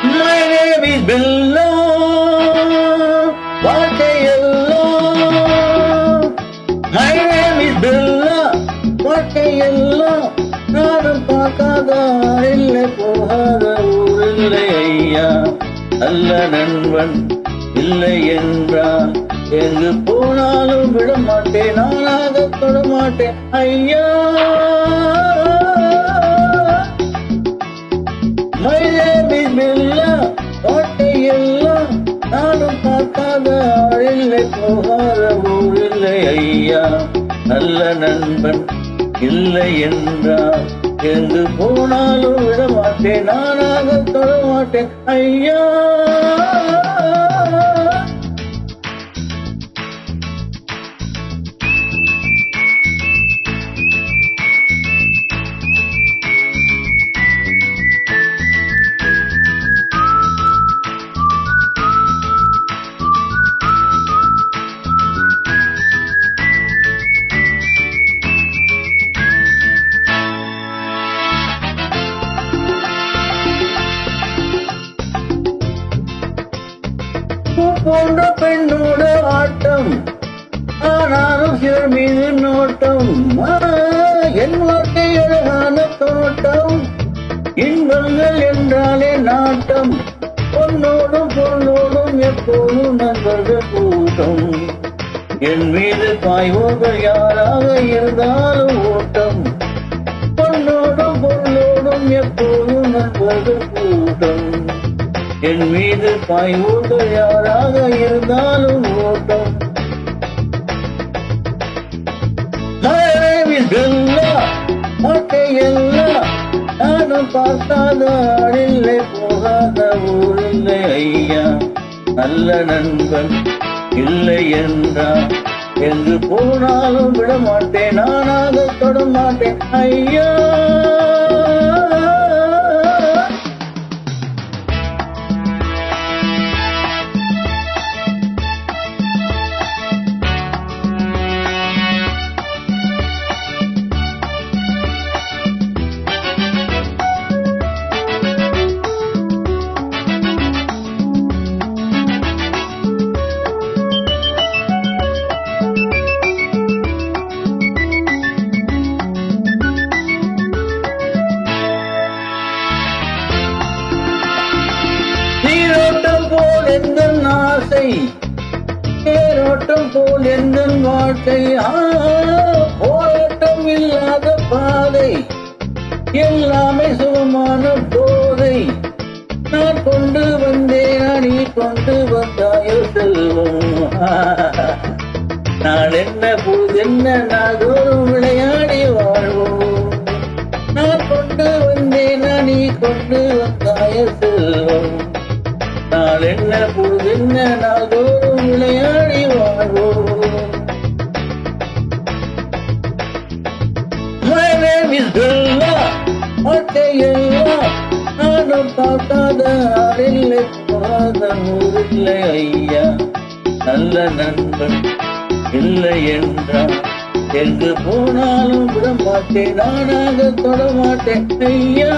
My name is Bella. My name is Bella. வாழ்க்கையெல்லாம் நானும் பார்க்காத இல்லை போகாத ஊரில்லை ஐயா. நல்ல நண்பன் இல்லை என்றால் எங்கு போனாலும் விட மாட்டேன், நானாக தொட மாட்டேன் ஐயா. My name is Bella. வாழ்க்கையெல்லாம் நானும் பார்க்காத இல்லை போகாத ஊரில்லை ஐயா. நல்ல நண்பன் இல்லை என்றால் எங்கு போனாலும் விட மாட்டேன், நானாக தொட மாட்டேன் ஐயா. போன்ற பெண்ணோட ஆட்டம், ஆனாலும் சிலர் மீது நோட்டம். என் வாழ்க்கை அழகான தோட்டம், இன்பங்கள் என்றாலே நாட்டம். பொன்னோடும் பொருளோடும் எப்போதும் நண்பர்கள் கூட்டம். என் மீது பாய்வோர்கள் யாராக இருந்தாலும் ஓட்டம். பொன்னோடும் பொருளோடும் எப்போதும் நண்பர்கள் கூட்டம். என் மீது பாய்வோர்கள் யாராக இருந்தாலும் ஓட்டம். My name is Bella. வாழ்க்கையெல்லாம் நானும் பார்க்காத ஆடில்லை போகாத ஊரில்லை ஐயா. நல்ல நண்பன் இல்லை என்றால் எங்கு போனாலும் விட மாட்டேன், நானாக தொட மாட்டேன் ஐயா. நீரோட்டம் போல் எந்த ஆசை, தேரோட்டம் போல் எந்த வாழ்க்கை. போராட்டம் இல்லாத பாதை, எல்லாமே சுகமான போதை. நான் கொண்டு வந்தேன், நீ கொண்டு வந்தாயோ செல்வம். நான் என்ன பொழுதென்ன நாள்தோறும் விளையாடி வாழ்வோம். நான் கொண்டு வந்தேன், நீ கொண்டு வந்தாய செல்வம். நாள் என்ன பொழுதென்ன நாள்தோறும் விளையாடி வாழ்வோம். My name is Bella. வாழ்க்கையெல்லாம் நானும் பார்க்காத ஆடில்லை போகாத ஊரில்லை ஐயா. நல்ல நண்பன் இல்லை என்றால் எங்கு போனாலும் விட மாட்டேன், நானாக தொட மாட்டேன் ஐயா.